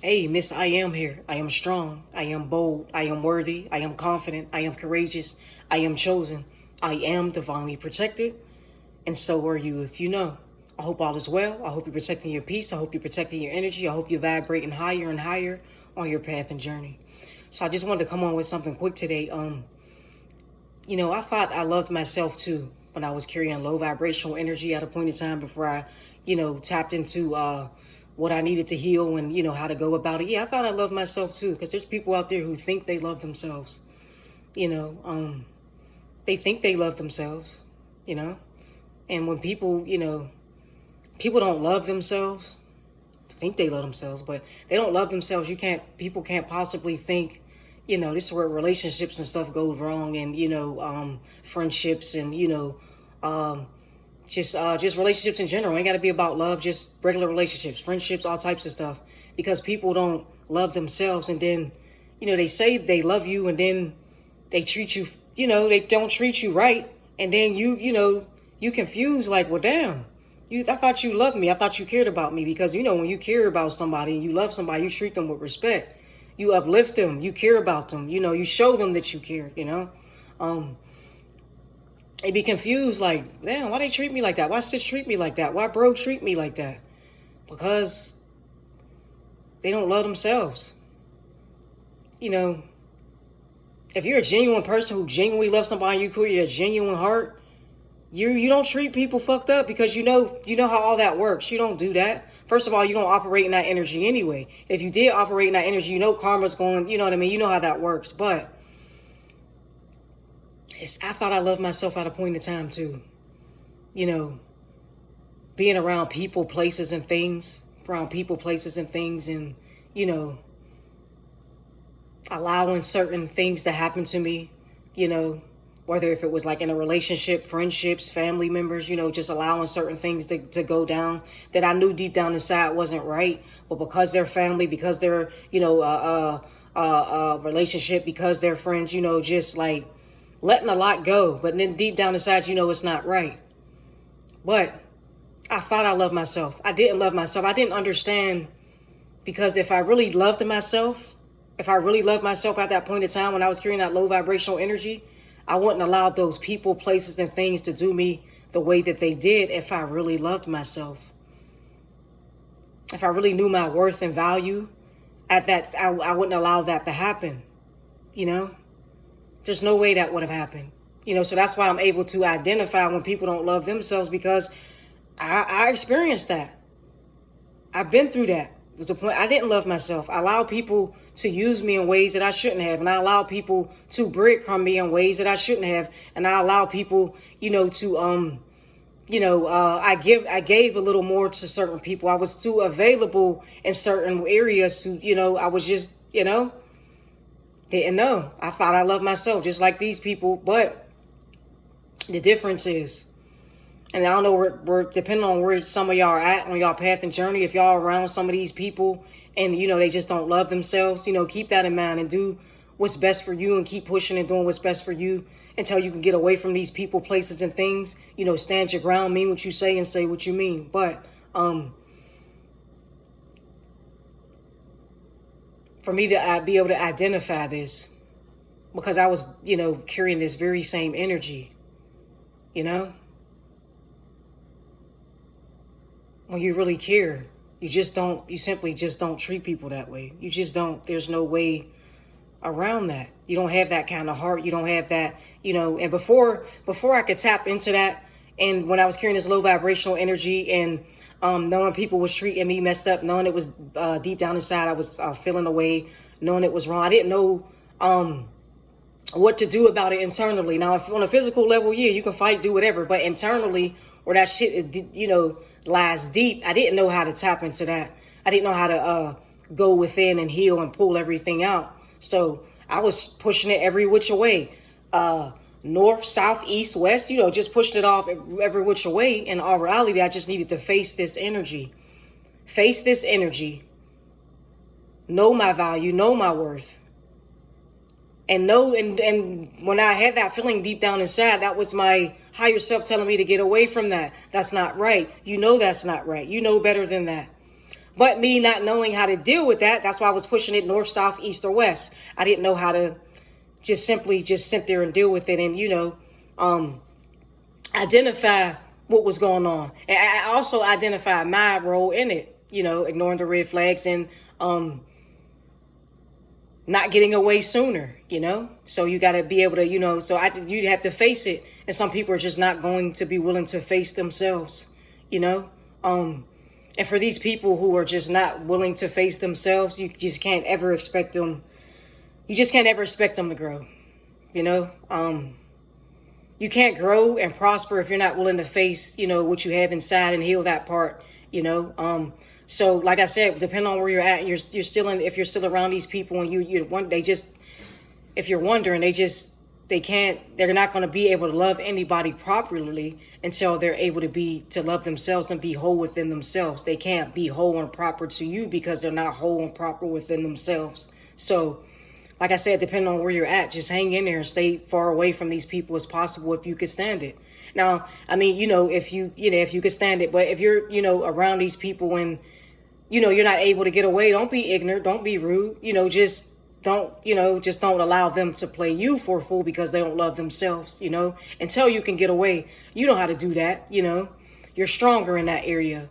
Hey, Miss, I am here. I am strong. I am bold. I am worthy. I am confident. I am courageous. I am chosen. I am divinely protected. And so are you if you know. I hope all is well. I hope you're protecting your peace. I hope you're protecting your energy. I hope you're vibrating higher and higher on your path and journey. So I just wanted to come on with something quick today. I thought I loved myself too when I was carrying low vibrational energy at a point in time before I, tapped into what I needed to heal and, how to go about it. Yeah, I thought I loved myself too, because there's people out there who think they love themselves. You know, they think they love themselves, you know, and when people don't love themselves, think they love themselves, but they don't love themselves. People can't possibly think, this is where relationships and stuff goes wrong, and friendships, and just relationships in general. Ain't got to be about love, just regular relationships, friendships, all types of stuff, because people don't love themselves, and then they say they love you, and then they treat you, they don't treat you right, and then you confused, like, well, damn. I thought you loved me. I thought you cared about me, because when you care about somebody and you love somebody, you treat them with respect. You uplift them. You care about them. You show them that you care. They be confused, like, damn, why they treat me like that? Why sis treat me like that? Why bro treat me like that? Because they don't love themselves. If you're a genuine person who genuinely loves somebody, you create a genuine heart. You don't treat people fucked up, because you know how all that works. You don't do that. First of all, you don't operate in that energy anyway. If you did operate in that energy, karma's going, you know what I mean? You know how that works. But I thought I loved myself at a point in time too. Being around people, places, and things, and allowing certain things to happen to me, whether if it was like in a relationship, friendships, family members, just allowing certain things to go down that I knew deep down inside wasn't right. But because they're family, because they're, relationship, because they're friends, just like letting a lot go. But then deep down inside, it's not right. But I thought I loved myself. I didn't love myself. I didn't understand, because if I really loved myself, at that point in time when I was carrying that low vibrational energy, I wouldn't allow those people, places, and things to do me the way that they did if I really loved myself. If I really knew my worth and value, I wouldn't allow that to happen. There's no way that would have happened. So that's why I'm able to identify when people don't love themselves, because I experienced that. I've been through that. It was the point I didn't love myself. I allowed people to use me in ways that I shouldn't have, and I allowed people to breadcrumb me in ways that I shouldn't have, and I allowed people, to I gave a little more to certain people. I was too available in certain areas to, I was just, didn't know. I thought I loved myself just like these people, but the difference is, and I don't know, we're depending on where some of y'all are at on y'all path and journey. If y'all are around some of these people and, they just don't love themselves, keep that in mind and do what's best for you, and keep pushing and doing what's best for you until you can get away from these people, places, and things. Stand your ground, mean what you say, and say what you mean. But for me to be able to identify this, because I was, carrying this very same energy, when you really care, you simply just don't treat people that way. You just don't. There's no way around that. You don't have that kind of heart. You don't have that, and before I could tap into that, and when I was carrying this low vibrational energy, and knowing people was treating me messed up, knowing it was deep down inside, I was feeling away, knowing it was wrong. I didn't know what to do about it internally. Now, if on a physical level, yeah, you can fight, do whatever, but internally, where that shit, lies deep, I didn't know how to tap into that. I didn't know how to go within and heal and pull everything out. So I was pushing it every which way, north, south, east, west, just pushing it off every which way. In all reality, I just needed to face this energy, know my value, know my worth. And when I had that feeling deep down inside, that was my higher self telling me to get away from that. That's not right. That's not right. You know better than that. But me not knowing how to deal with that, that's why I was pushing it north, south, east, or west. I didn't know how to just simply just sit there and deal with it and, identify what was going on. And I also identified my role in it, ignoring the red flags and not getting away sooner, So you got to be able to, you have to face it. And some people are just not going to be willing to face themselves, and for these people who are just not willing to face themselves, you just can't ever expect them. You just can't ever expect them to grow, You can't grow and prosper if you're not willing to face, what you have inside and heal that part, So like I said, depending on where you're at, you're still in, if you're still around these people and if you're wondering, they're not going to be able to love anybody properly until they're able to love themselves and be whole within themselves. They can't be whole and proper to you because they're not whole and proper within themselves. So, like I said, depending on where you're at, just hang in there and stay far away from these people as possible if you could stand it. Now, I mean, if you could stand it, but if you're, around these people and, you're not able to get away, don't be ignorant, don't be rude, just don't allow them to play you for a fool because they don't love themselves, until you can get away. You know how to do that, you're stronger in that area,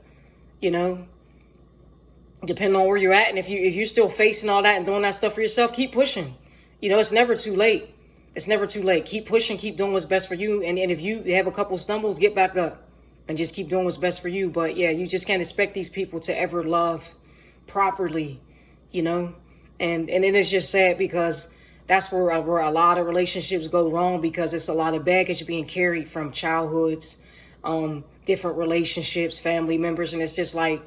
depending on where you're at. And if you're still facing all that and doing that stuff for yourself, keep pushing. It's never too late. It's never too late. Keep pushing, keep doing what's best for you. And if you have a couple stumbles, get back up and just keep doing what's best for you. But yeah, you just can't expect these people to ever love properly, And then it's just sad because that's where a lot of relationships go wrong, because it's a lot of baggage being carried from childhoods, different relationships, family members. And it's just like,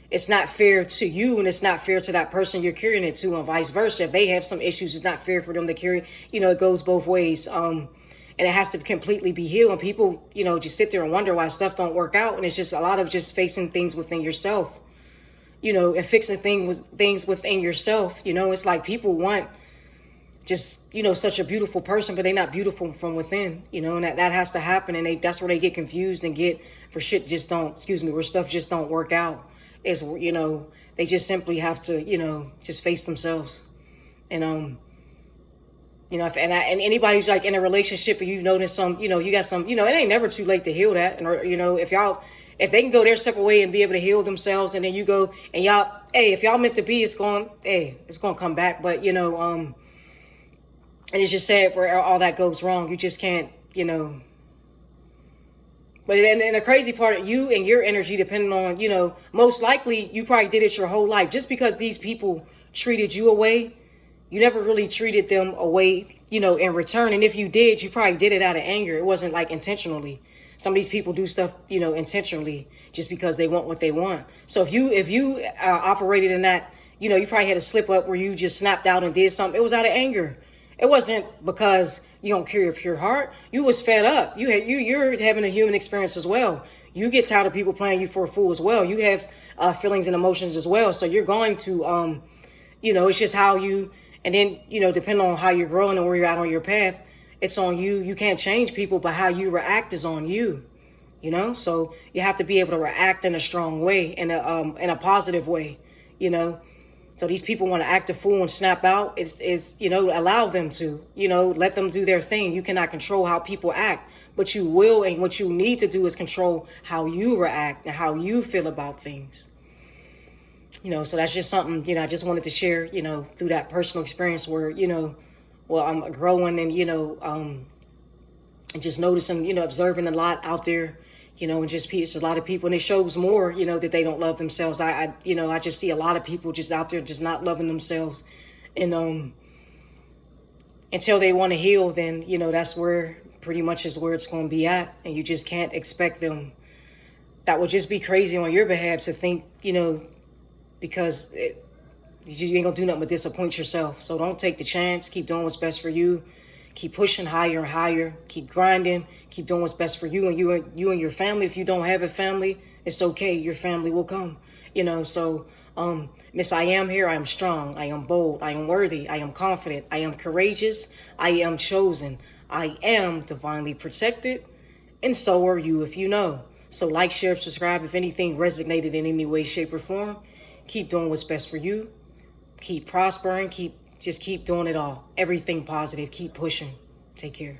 it's not fair to you and it's not fair to that person you're carrying it to, and vice versa. If they have some issues, it's not fair for them to carry, it goes both ways. And it has to completely be healed. And people, just sit there and wonder why stuff don't work out. And it's just a lot of just facing things within yourself. And fixing things within yourself. It's like people want just, such a beautiful person, but they're not beautiful from within, and that has to happen. And that's where they get confused and where stuff just don't work out. Is, they just simply have to, just face themselves. And, and anybody who's like in a relationship and you've noticed some, you got some, it ain't never too late to heal that. And, if they can go their separate way and be able to heal themselves, and then you go and if y'all meant to be, it's going to come back. But, and it's just sad where all that goes wrong. You just can't, But and the crazy part, you and your energy, depending on, most likely you probably did it your whole life. Just because these people treated you away, you never really treated them away, in return. And if you did, you probably did it out of anger. It wasn't like intentionally. Some of these people do stuff, intentionally just because they want what they want. So if you operated in that, you probably had a slip up where you just snapped out and did something. It was out of anger. It wasn't because you don't carry a pure heart. You was fed up. You're having a human experience as well. You get tired of people playing you for a fool as well. You have feelings and emotions as well. So you're going to, it's just how you, and then, depending on how you're growing and where you're at on your path, it's on you. You can't change people, but how you react is on you, So you have to be able to react in a strong way, in a positive way, So these people want to act a fool and snap out. Allow them to, let them do their thing. You cannot control how people act, but you will. And what you need to do is control how you react and how you feel about things. So that's just something, I just wanted to share, through that personal experience where, I'm growing and, and just noticing, observing a lot out there, and just it's a lot of people, and it shows more, that they don't love themselves. I just see a lot of people just out there just not loving themselves. And until they want to heal, then, that's where pretty much is where it's going to be at. And you just can't expect them. That would just be crazy on your behalf to think, because you ain't gonna do nothing but disappoint yourself. So don't take the chance. Keep doing what's best for you. Keep pushing higher and higher. Keep grinding. Keep doing what's best for you and you and your family. If you don't have a family, it's okay. Your family will come. So Miss I Am here. I am strong. I am bold. I am worthy. I am confident. I am courageous. I am chosen. I am divinely protected. And so are you if you know. So like, share, subscribe if anything resonated in any way, shape, or form. Keep doing what's best for you. Keep prospering. Just keep doing it all. Everything positive. Keep pushing. Take care.